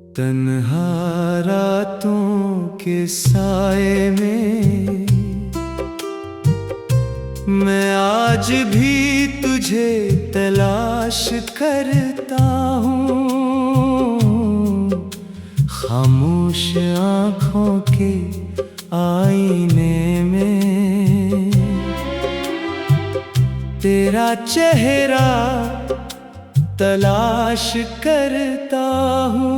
तन्हा रातों के साए में मैं आज भी तुझे तलाश करता हूँ। खामोश आँखों के आईने में तेरा चेहरा तलाश करता हूँ।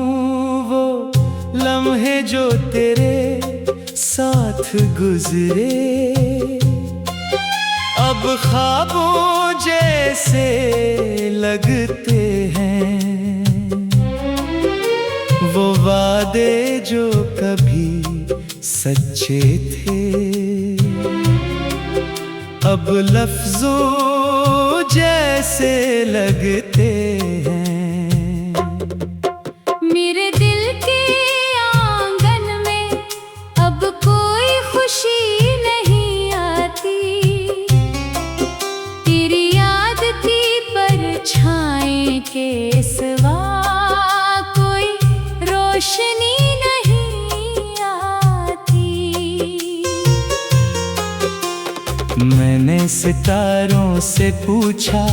वो लम्हे जो तेरे साथ गुजरे अब ख्वाबों जैसे लगते हैं। वो वादे जो कभी सच्चे थे अब लफ्जों जैसे लगते हैं। मेरे दिल के आंगन में अब कोई खुशी नहीं आती। तेरी याद की परछाई के सिवा कोई रोशनी नहीं आती। मैंने सितारों से पूछा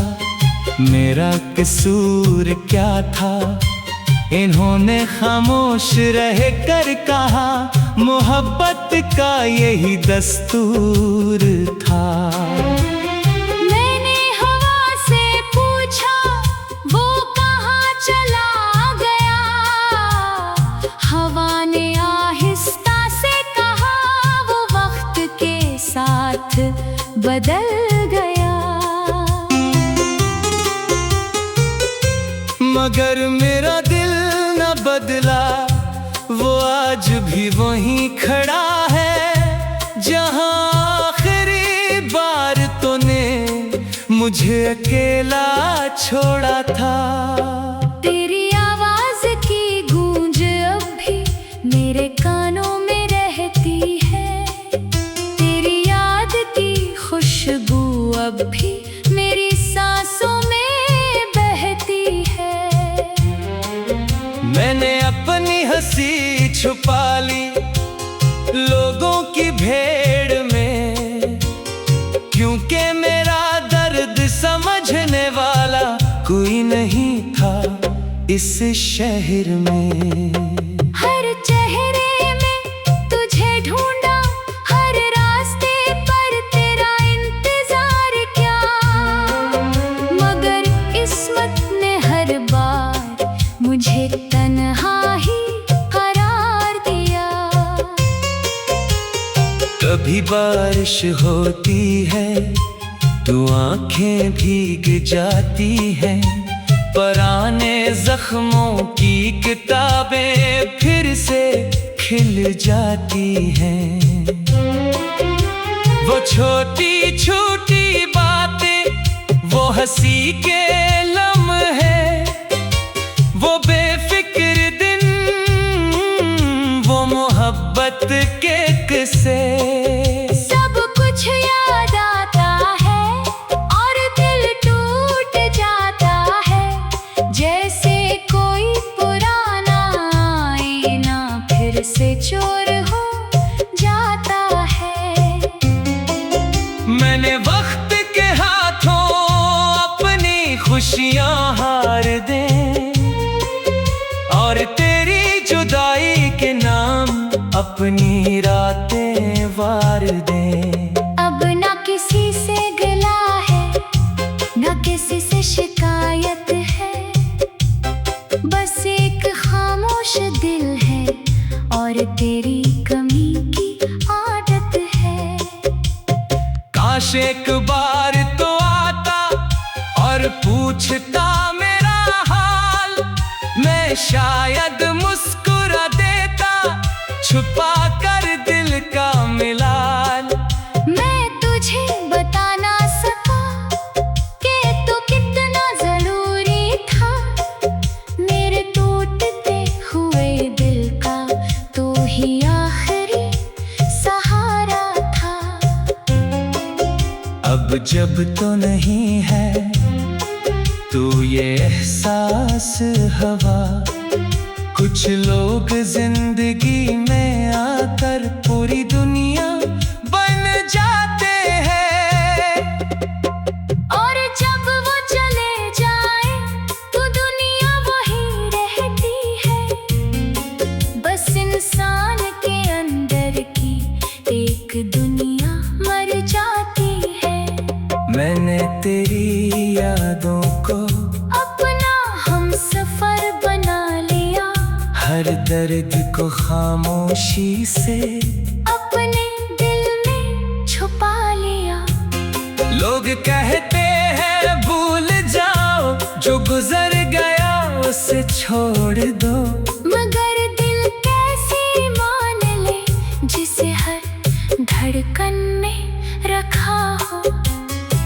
मेरा कसूर क्या था। इन्होंने खामोश रह कर कहा मोहब्बत का यही दस्तूर था। मैंने हवा से पूछा वो कहाँ चला गया। हवा ने आहिस्ता से कहा वो वक्त के साथ बदल गया। मगर मेरा दिल न बदला, वो आज भी वहीं खड़ा है जहां आखिरी बार तूने मुझे अकेला छोड़ा था। तेरी आवाज की गूंज अब भी मेरे कानों में रहती है। तेरी याद की खुशबू अब भी मेरी सांसों में बहती है। मैंने अपनी हंसी छुपा ली लोगों की भीड़ में, क्योंकि मेरा दर्द समझने वाला कोई नहीं था इस शहर में। हर चेहरे में तुझे ढूंढा, हर रास्ते पर तेरा इंतजार किया, मगर किस्मत ने हर बार मुझे तन्हा ही करार दिया। कभी बारिश होती है तो आंखें भीग जाती हैं, पुराने जख्मों की किताबें फिर से खिल जाती हैं। वो छोटी छोटी बातें, वो हंसी के लम्हे, वो बेफिक्र दिन, वो मोहब्बत के किस्से, सब कुछ याद आता है और दिल टूट जाता है। जैसे कोई पुराना आईना फिर से चोर हो जाता है। मैंने वक्त के हाथों अपनी खुशियां हार दे और तेरी जुदाई के नाम अपनी रातें वार दे। अब ना किसी से गिला है, ना किसी से शिकायत है, बस एक खामोश दिल है और तेरी कमी की आदत है। काश एक बार तो आता और पूछता मेरा हाल, मैं शायद मुस्कुरा देता छुपा कर दिल का मिलाल। मैं तुझे बता ना सका कि तू कितना जरूरी था। मेरे टूटते हुए दिल का तू ही आखिरी सहारा था। अब जब तो नहीं है तो ये एहसास हवा, कुछ लोग जिंदगी में आकर पूरी दुनिया बन जाते हैं, और जब वो चले जाए तो दुनिया वही रहती है। बस इंसान के अंदर की एक दुनिया मर जाती है। मैंने तेरी यादों को अपना हम सफर बना लिया, हर दर्द को खामोशी से अपने दिल में छुपा लिया। लोग कहते हैं भूल जाओ, जो गुजर गया उसे छोड़ दो, मगर दिल कैसे मान ले जिसे हर धड़कन में रखा हो।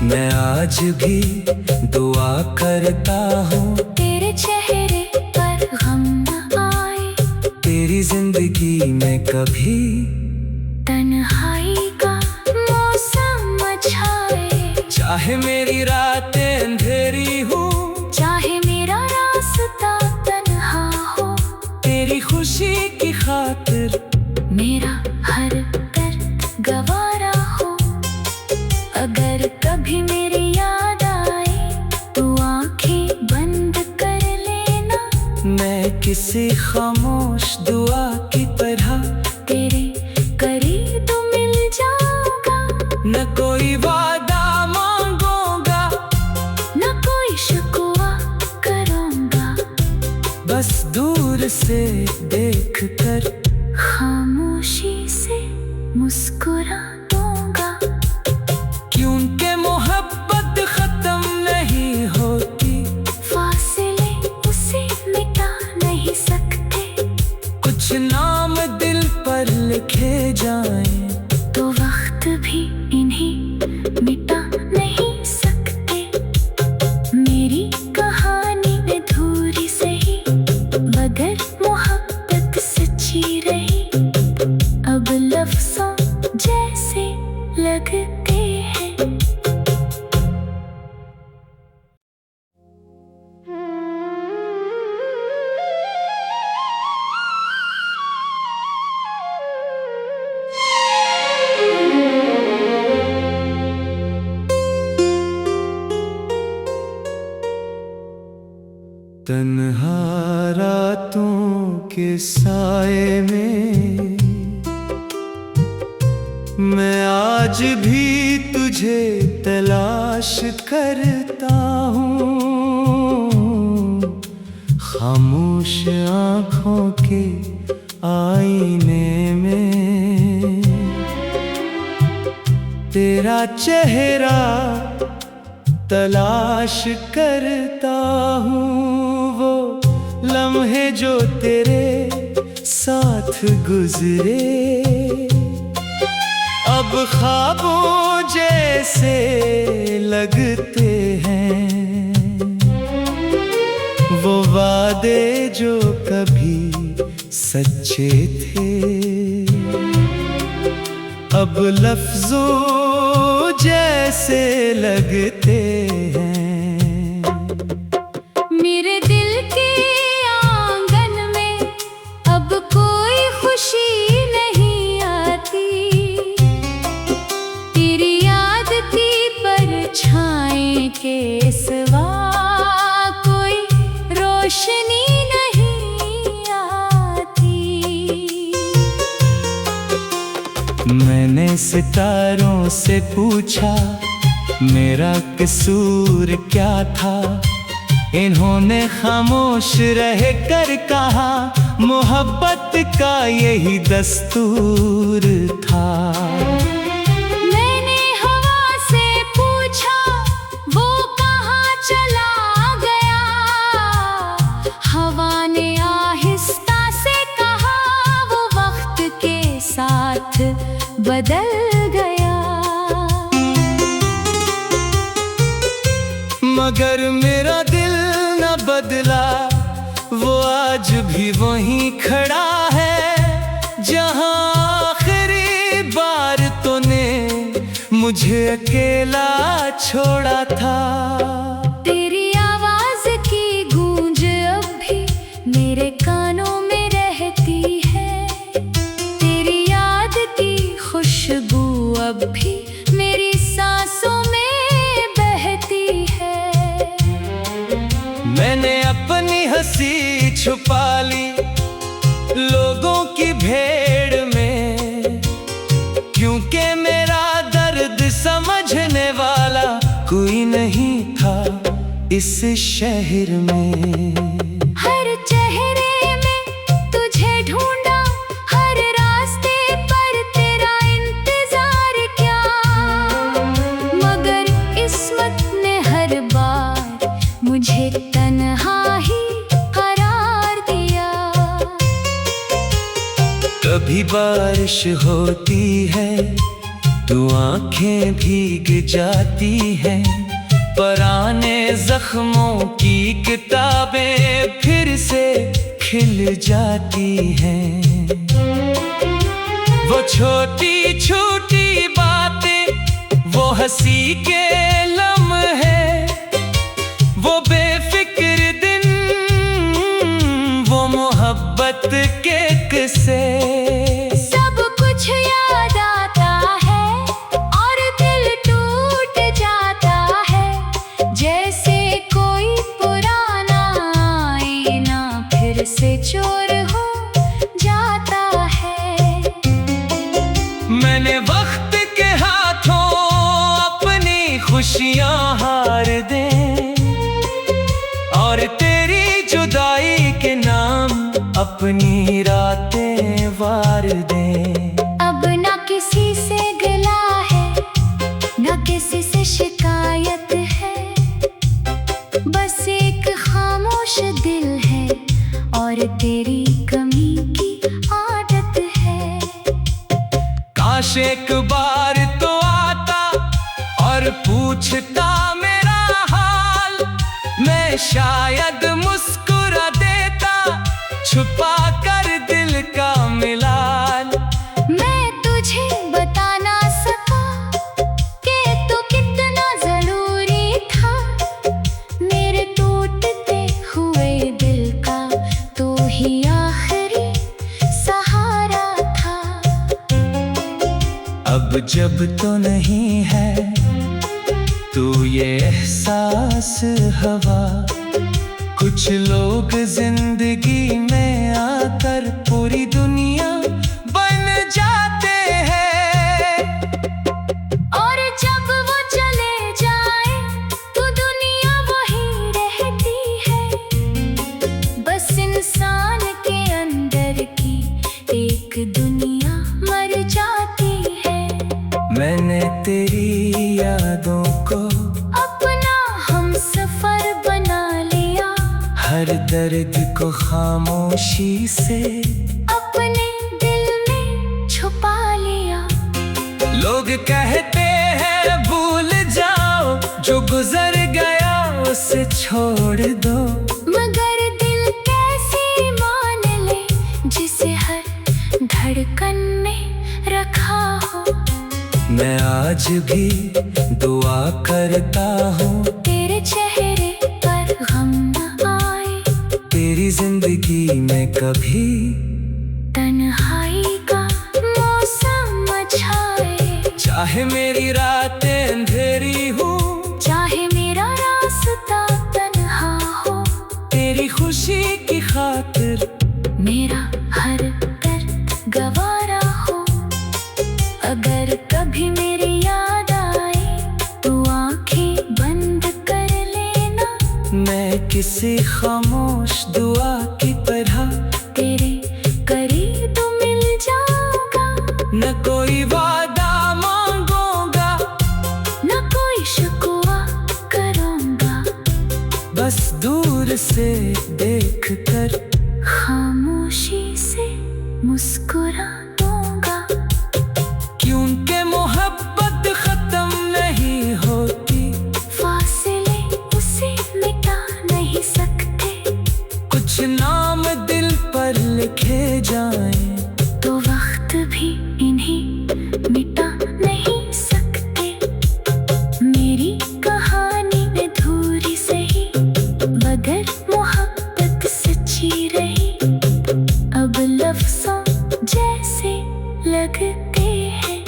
मैं आज भी दुआ करता हूँ तेरे चेहरे पर गम न आए, तेरी जिंदगी में कभी तन्हाई का मौसम छाए। चाहे मेरी रातें अंधेरी हो, चाहे मेरा रास्ता तन्हा हो, तेरी खुशी की खातिर मेरा हर दर्द गवारा हो। अगर कभी मेरी याद आए तो आंखें बंद कर लेना, मैं किसी खामोश दुआ की तरह तेरे करीब मिल जाऊंगा। न कोई वादा मांगूंगा, न कोई शिकवा करूंगा, बस दूर से देख कर खामोशी से मुस्कुरा दूंगा। क्योंकि मोहब्बत खत्म नहीं होती, फासले उसे मिटा नहीं सकते। कुछ नाम दिल पर लिखे जाएं तो वक्त भी इन्हें मिटा नहीं सकते। मेरी कहानी अधूरी सही, मगर मोहब्बत सच्ची रही। अब लफ्ज़ों जैसे लगते हैं। तन्हा रातों के साए में मैं आज भी तुझे तलाश करता हूँ। खामोश आँखों के आईने में तेरा चेहरा तलाश करता हूँ। वो लम्हे जो तेरे साथ गुजरे अब ख्वाबों जैसे लगते हैं। वो वादे जो कभी सच्चे थे अब लफ्जों जैसे लगते हैं। मेरे दिल के आंगन में अब कोई खुशी नहीं आती। तेरी याद की परछाई के सिवा कोई रोशनी नहीं आती। मैंने सितारों से पूछा मेरा कसूर क्या था। इन्होंने खामोश रह कर कहा मोहब्बत का यही दस्तूर था। मैंने हवा से पूछा वो कहाँ चला गया। हवा ने आहिस्ता से कहा वो वक्त के साथ बदल गया। मगर मेरा दिल न बदला, वो आज भी वहीं खड़ा है जहां आखिरी बार तूने मुझे अकेला छोड़ा था। तेरी आवाज की गूंज अब भी मेरे कानों में छुपा ली लोगों की भीड़ में, क्योंकि मेरा दर्द समझने वाला कोई नहीं था इस शहर में। हर चेहरे में तुझे ढूंढा, हर रास्ते पर तेरा इंतजार किया, मगर किस्मत ने हर बार मुझे तन्हा ही करार दिया। कभी बारिश होती है तो आंखें भीग जाती हैं, पुराने जख्मों की किताबें फिर से खिल जाती हैं। वो छोटी छोटी बातें, वो हंसी के लम्हे, वो बेफिक्र दिन, वो मोहब्बत के किस्से, सब कुछ याद आता है और दिल टूट जाता है, जैसे कोई पुराना आईना फिर से चोर हो जाता है। मैंने वक्त के हाथों अपनी खुशियां हार दे, और तेरी जुदाई के नाम अपनी रातें वार दे। अब ना किसी से गिला है, ना किसी से शिकायत है, बस एक खामोश दिल है और तेरी कमी की आदत है। काश एक बार तो आता और पूछता मेरा हाल, मैं शायद मुस्कुरा देता छुपा कर दिल का मिलाल। मैं तुझे बता ना सका कि तू कितना जरूरी था, मेरे टूटते हुए दिल का तू ही आखिरी सहारा था। अब जब तो नहीं है तू ये एहसास हवा, कुछ लोग जिंदगी में आकर पूरी दुनिया बन जाते हैं, और जब वो चले जाए तो दुनिया वही रहती है, बस इंसान के अंदर की एक दुनिया मर जाती है। मैंने तेरी यादों को अपना हम सफर बना लिया, हर दर्द को खामोशी से अपने दिल में छुपा लिया। लोग कहते हैं भूल जाओ, जो गुजर गया उसे छोड़ दो, मगर दिल कैसे मान ले जिसे हर धड़कन में रखा हो। मैं आज भी दुआ करता हूँ तेरे चेहरे पर गम न आए, तेरी जिंदगी में कभी तन्हाई का मौसम छाए। चाहे मेरी रातें अंधेरी हो, चाहे मेरा रास्ता तन्हा हो, तेरी खुशी की खातिर मेरा हर दर्द गवारा हो। अगर कभी मेरी याद आए तो आंखें बंद कर लेना, मैं किसी खामोश दुआ की तरह तेरे करीब मिल जाऊंगा। न कोई वादा मांगूंगा, न कोई शिकवा करूंगा, बस दूर से देख कर खामोशी से मुस्कुरा दूंगा। क्योंकि मोहब्बत खत्म नहीं होती, फासले उसे मिटा नहीं सकते, कुछ नाम दिल पर लिखे जाएं तो वक्त भी इन्हें मिटा नहीं सकते। मेरी कहानी अधूरी सही, मगर मोहब्बत सच्ची रही। अब लफ्ज़ों जैसे लगते हैं।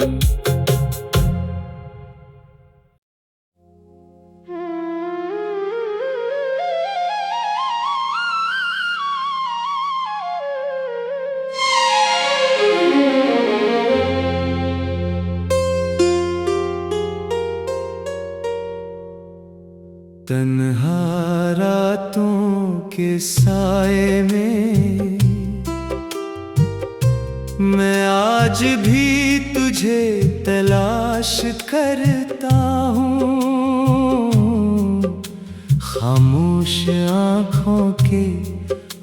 में मैं आज भी तुझे तलाश करता हूँ। खामोश आँखों के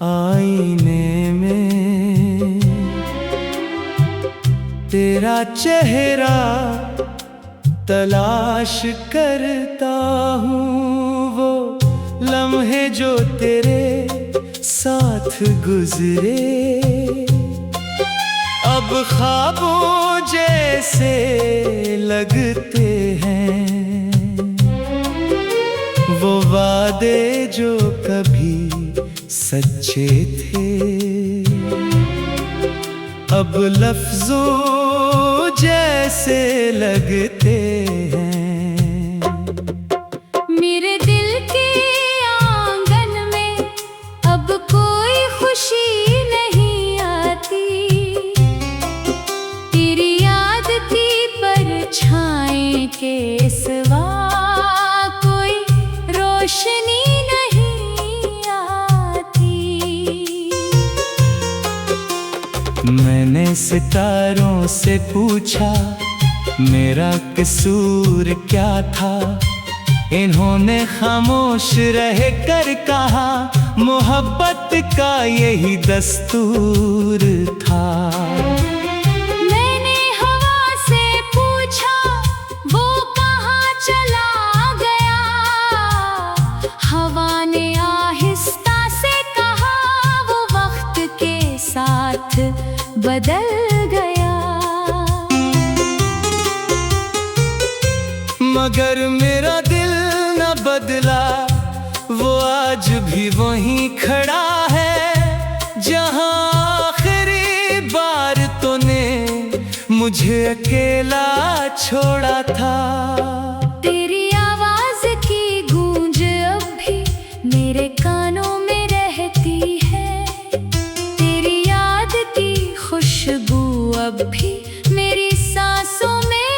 आईने में तेरा चेहरा तलाश करता हूँ। वो लम्हे जो तेरे साथ गुजरे अब ख्वाबों जैसे लगते हैं। वो वादे जो कभी सच्चे थे अब लफ्जों जैसे लगते हैं। मेरे दिल के आंगन में अब कोई खुशी नहीं आती। तेरी याद की परछाई के सिवा कोई रोशनी नहीं आती। मैंने सितारों से पूछा मेरा कसूर क्या था। इन्होंने खामोश रह कर कहा मोहब्बत का यही दस्तूर था। मैंने हवा से पूछा वो कहाँ चला गया। हवा ने आहिस्ता से कहा वो वक्त के साथ बदल गया। मगर मेरा दिल न बदला, वो आज भी वहीं खड़ा है जहां आखिरी बार तूने मुझे अकेला छोड़ा था। तेरी आवाज की गूंज अब भी मेरे कानों में रहती है। तेरी याद की खुशबू अब भी मेरी सांसों में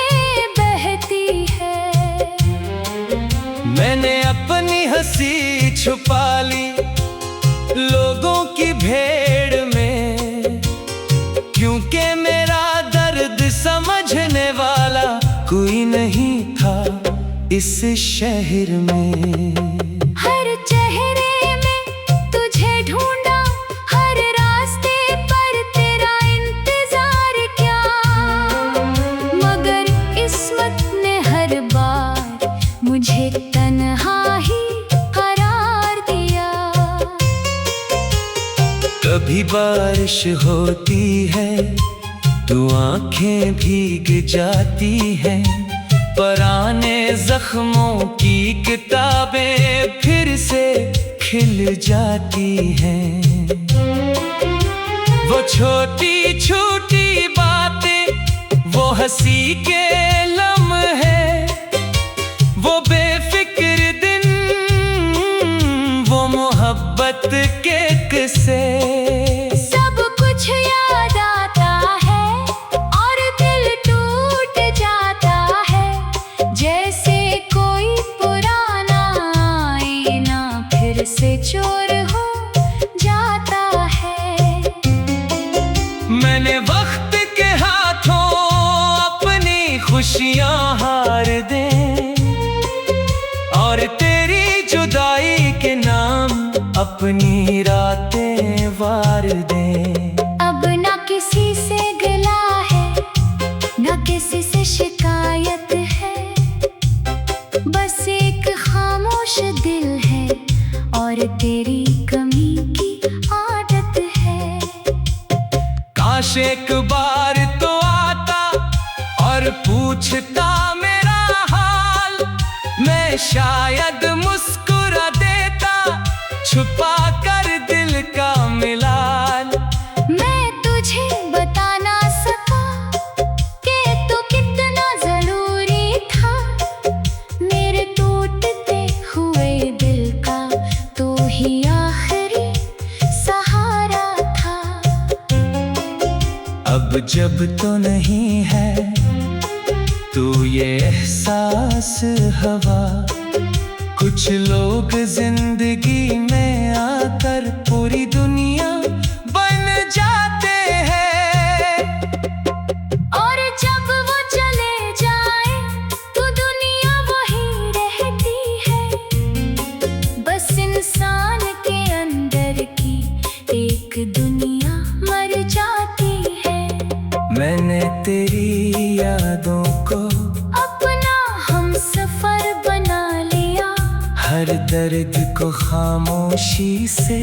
बहती है। मैंने अपनी हंसी छुपा ली लोगों की भीड़ में, क्योंकि मेरा दर्द समझने वाला कोई नहीं था इस शहर में। हर चेहरे में तुझे ढूंढा, हर रास्ते पर तेरा इंतजार किया, मगर किस्मत ने हर बार मुझे तन्हा ही करार दिया। कभी बारिश होती है तो आंखें भीग जाती हैं, पुराने जख्मों की किताबें फिर से खिल जाती हैं। वो छोटी छोटी बातें, वो हंसी के लम्हे, वो बेफिक्र दिन, वो मोहब्बत के किस्से, सब कुछ याद आता है और दिल टूट जाता है। जैसे कोई पुराना आईना फिर से चोर हो जाता है। मैंने वक्त के हाथों अपनी खुशियां हार दे और तेरी जुदाई के नाम अपनी रातें वार दे। अब ना किसी से गिला है, ना किसी से शिकायत है, बस एक खामोश दिल है और तेरी कमी की आदत है। काश एक बार तो आता और पूछता मेरा हाल, मैं शायद मुस्कुरा देता छुपा कर दिल का मिलान। मैं तुझे बता ना सका कि तू कितना जरूरी था, मेरे टूटते हुए दिल का तू ही आखिरी सहारा था। अब जब तो नहीं है तू ये एहसास हवा, कुछ लोग जिंदगी में आकर पूरी दुनिया तेरी यादों को अपना हम सफर बना लिया, हर दर्द को खामोशी से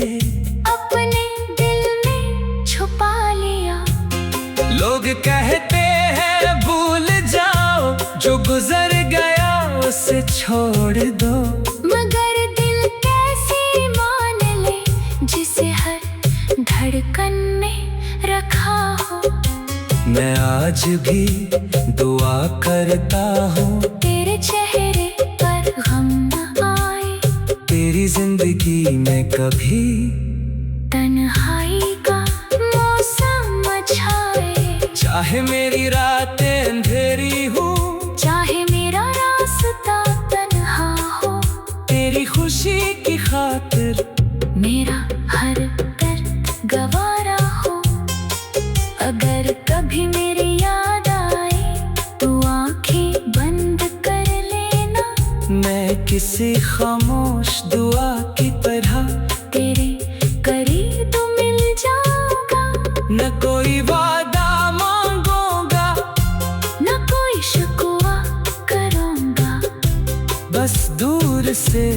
अपने दिल में छुपा लिया। लोग कहते हैं भूल जाओ, जो गुजर गया उसे छोड़ दो, मगर दिल कैसे मान ले जिसे हर धड़कन में रखा हो। मैं आज भी दुआ करता हूँ तेरे चेहरे पर गम न आए, तेरी जिंदगी में कभी तन्हाई का मौसम छाए। चाहे मेरी रातें अंधेरी हो, चाहे मेरा रास्ता तन्हा हो, तेरी खुशी की खातिर मेरा हर दर्द गवारा हो। अगर कभी मेरी याद आए तो आंखें बंद कर लेना, मैं किसी खामोश दुआ की तरह तेरे करीब मिल जाऊंगा। न कोई वादा मांगूंगा, न कोई शिकवा करूंगा, बस दूर से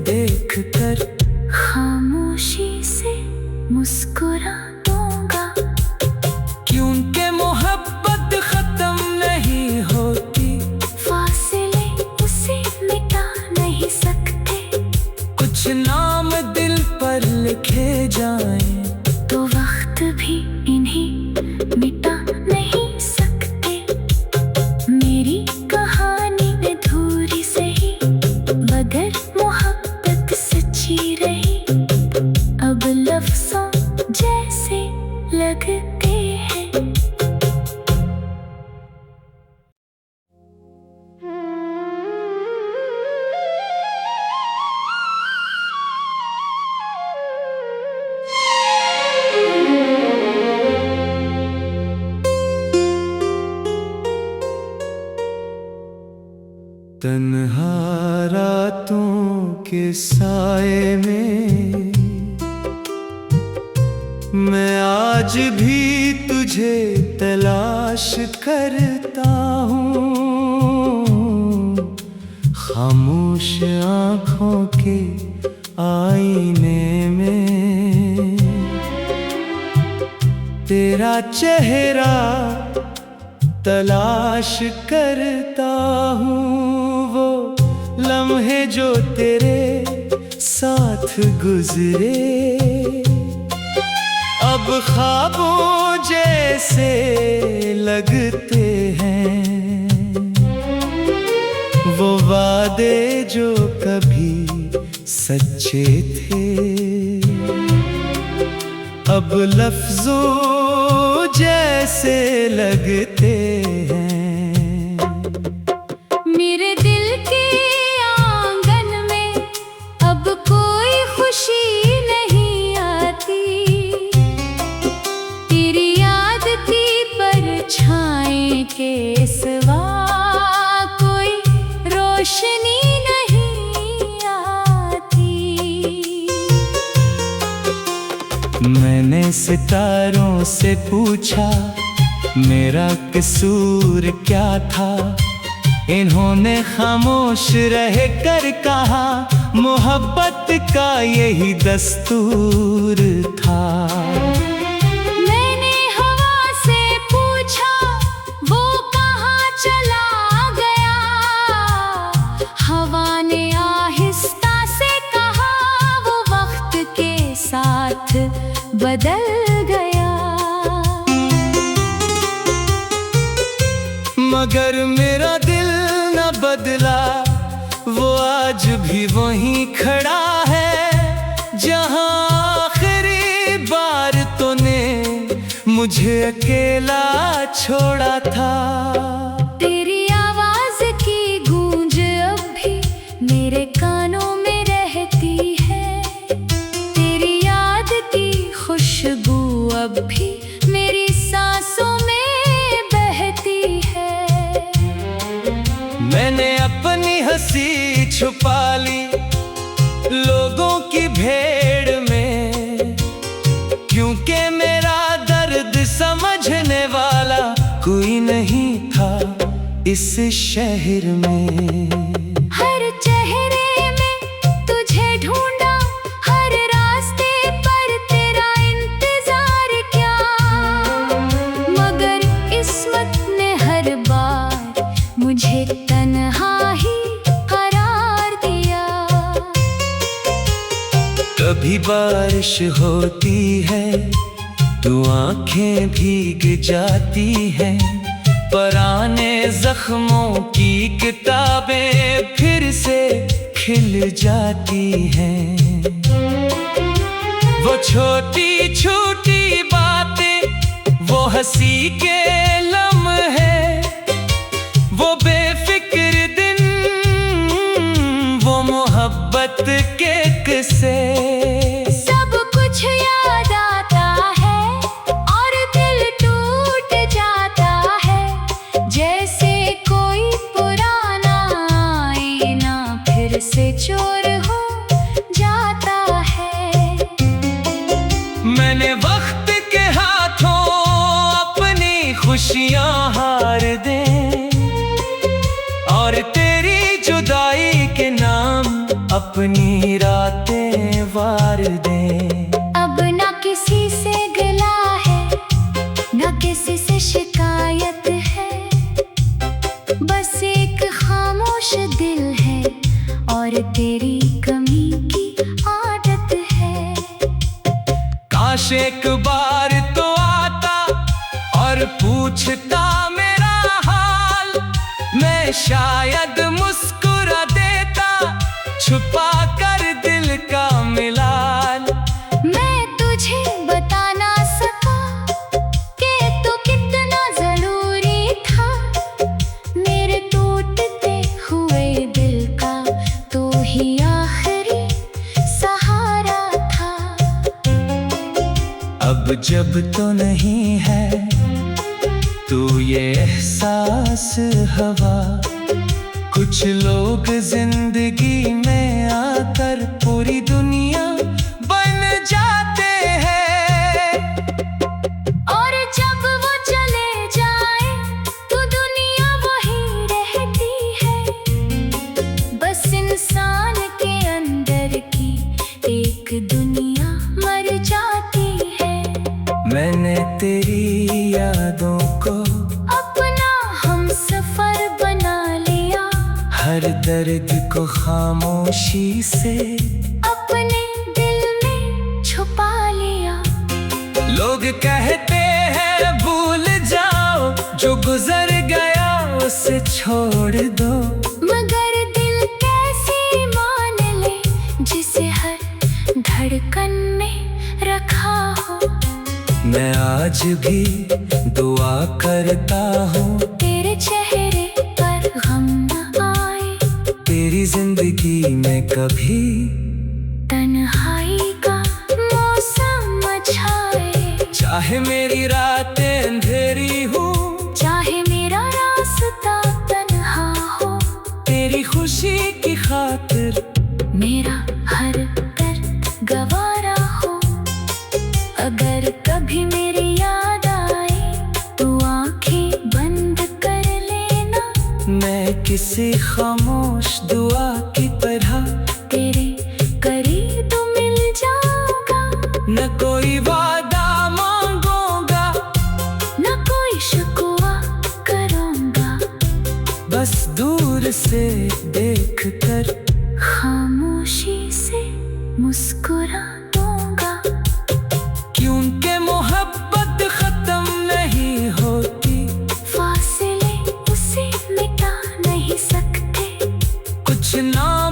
देख कर खामोशी से मुस्कुरा दूंगा। क्योंकि मोहब्बत खत्म नहीं होती, फासले उसे मिटा नहीं सकते, कुछ नाम दिल पर लिखे जाएं तो वक्त भी इन्हें मिटा नहीं सकते। मेरी कहानी अधूरी सही, मगर मोहब्बत सच्ची रही। अब लफ्ज़ों जैसे लगते हैं। तन्हा रातों के साए में मैं आज भी तुझे तलाश करता हूँ, खामोश आँखों के आईने में तेरा चेहरा तलाश करता हूँ। वो लम्हे जो तेरे साथ गुजरे अब ख्वाबों जैसे लगते हैं। वो वादे जो कभी सच्चे थे अब लफ्जों जैसे लगते हैं। मेरे दिल के आंगन में अब कोई खुशी नहीं आती, तेरी याद की परछाई के सिवा कोई रोशनी नहीं आती। मैंने सितारों से पूछा मेरा कसूर क्या था, इन्होंने खामोश रह कर कहा मोहब्बत का यही दस्तूर था। मैंने हवा से पूछा वो कहाँ चला गया, हवा ने आहिस्ता से कहा वो वक्त के साथ बदल गया। मगर मेरा दिल न बदला, वो आज भी वहीं खड़ा है जहां आखिरी बार तूने मुझे अकेला छोड़ा था। तेरी आवाज की गूंज अब भी मेरे कानों में रहती है, तेरी याद की खुशबू अब भी मेरी सांसों में बहती है। मैंने अपनी हंसी छुपा ली लोगों की भीड़ में, क्योंकि मेरा दर्द समझने वाला कोई कोई नहीं था इस शहर में। हर चेहरे में तुझे ढूंढा, हर रास्ते पर तेरा इंतजार किया, मगर किस्मत ने हर बार मुझे तन्हा ही करार दिया। कभी बारिश होती है तो आंखें भीग जाती हैं, पुराने जख्मों की किताबें फिर से खिल जाती हैं। वो छोटी छोटी बातें, वो हंसी के लम्हे, वो बेफिक्र दिन, वो मोहब्बत के किस्से, सब कुछ याद आता है और दिल टूट जाता है, जैसे कोई पुराना आईना फिर से चोर हो जाता है। मैंने वक्त के हाथों अपनी खुशियां हार दे और तेरी जुदाई के नाम अपनी रातें वार दे। अब ना किसी से गिला है, ना किसी से शिकायत है, बस एक खामोश दिल है और तेरी कमी की आदत है। काश एक बार तो आता और पूछता मेरा हाल, मैं शायद मुस्कुरा देता छुपा कर दिल का मिलाल। मैं तुझे बता ना सका कि तू कितना जरूरी था, मेरे टूटते हुए दिल का तू ही आखिरी सहारा था। अब जब तो नहीं है तो ये एहसास हवा, कुछ लोग जिंदगी में आकर पूरी दुनिया बन जाते हैं, और जब वो चले जाए तो दुनिया वही रहती है, बस इंसान के अंदर की एक दुनिया मर जाती है। मैंने तेरी यादों को अपना हम सफर बना लिया, हर दर्द को खामोशी से अपने दिल में छुपा लिया। लोग कहते हैं भूल जाओ, जो गुजर गया उसे छोड़ दो, मगर दिल कैसे मान ले जिसे हर धड़कन में रखा हो। मैं आज भी दुआ करता हूँ तेरे चेहरे पर गम न आए, तेरी जिंदगी में कभी तन्हाई का मौसम छाए, चाहे मेरी रातें अंधेरी हो, चाहे मेरा रास्ता तन्हा हो, तेरी खुशी की खातिर मेरा हर दर्द गवारा हो। अगर कभी मेरी याद आए तो आंखें बंद कर लेना, मैं किसी खामोश दुआ की तरह तेरे करीब मिल जाऊंगा। न कोई वादा मांगूंगा, न कोई शिकवा करूंगा, बस दूर से देख कर खामोशी से मुस्कुरा दूंगा। क्योंकि मोहब्बत खत्म नहीं होती, फासले उसे मिटा नहीं सकते, कुछ नाम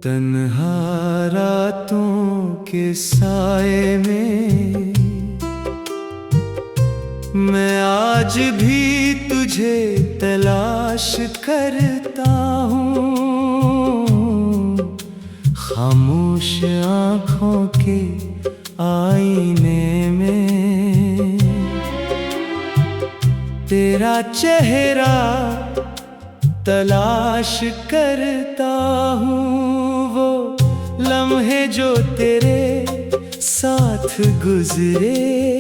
तन्हा रातों के साए में मैं आज भी तुझे तलाश करता हूँ। खामोश आँखों के आईने में तेरा चेहरा तलाश करता हूँ। वो लम्हे जो तेरे साथ गुजरे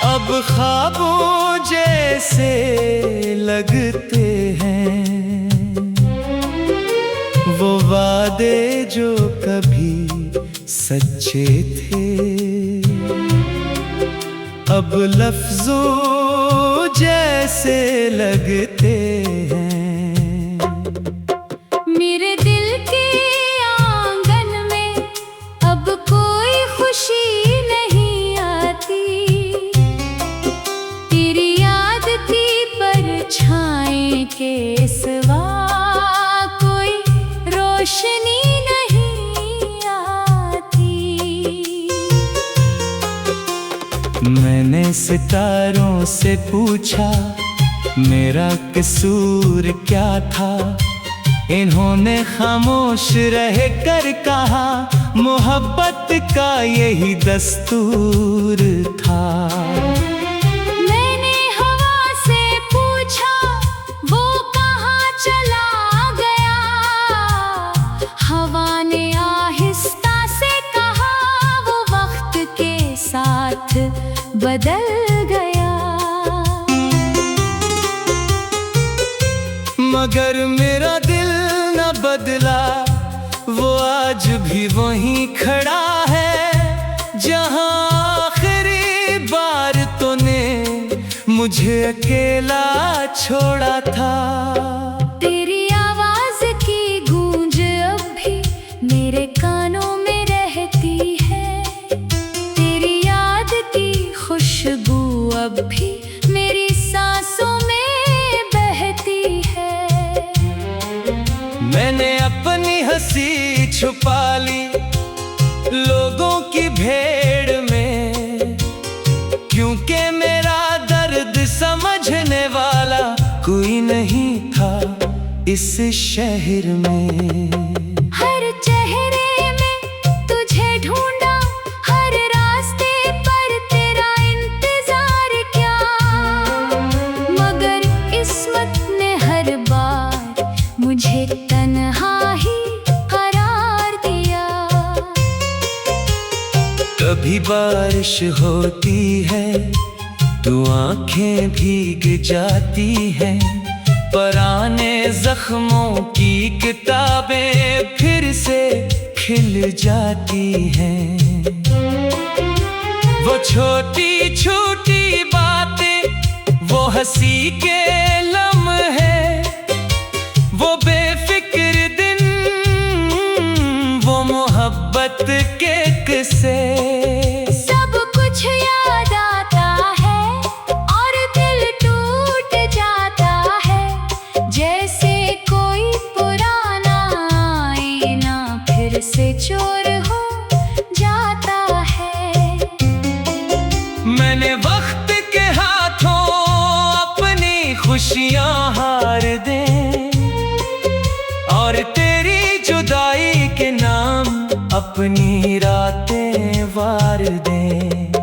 अब ख्वाबों जैसे लगते हैं। वो वादे जो कभी सच्चे थे अब लफ्जों जैसे लगते हैं। मेरे दिल के आंगन में अब कोई खुशी नहीं आती। तेरी याद की परछाई के सिवा कोई रोशनी नहीं आती। मैंने सितारों से पूछा मेरा कसूर क्या था। इन्होंने खामोश रह कर कहा मोहब्बत का यही दस्तूर था। मैंने हवा से पूछा वो कहाँ चला गया। हवा ने आहिस्ता से कहा वो वक्त के साथ बदल गया। मगर मेरा दिल न बदला, वो आज भी वहीं खड़ा है जहां आखिरी बार तूने मुझे अकेला छोड़ा था। तेरी आवाज की गूंज अब भी मेरे कानों में रहती है। तेरी याद की खुशबू अब भी मेरी सांसों में बहती है। मैंने अपनी हंसी छुपा ली लोगों की भीड़ में, क्योंकि मेरा दर्द समझने वाला कोई नहीं था इस शहर में। हर चेहरे में तुझे ढूंढा, हर रास्ते पर तेरा इंतजार किया, मगर किस्मत ने हर बार मुझे तन्हा ही करार दिया। कभी बारिश होती है तो आंखें भीग जाती हैं, पुराने जख्मों की किताबें फिर से खिल जाती हैं। वो छोटी छोटी बातें, वो हंसी के लम्हे, वो बेफिक्र दिन, वो मोहब्बत के किस्से, सब कुछ याद आता है और दिल टूट जाता है, जैसे कोई पुराना आईना फिर से चोर हो जाता है। मैंने वक्त के हाथों अपनी खुशियां हार दें और तेरी जुदाई के नाम अपनी रातें वार दें।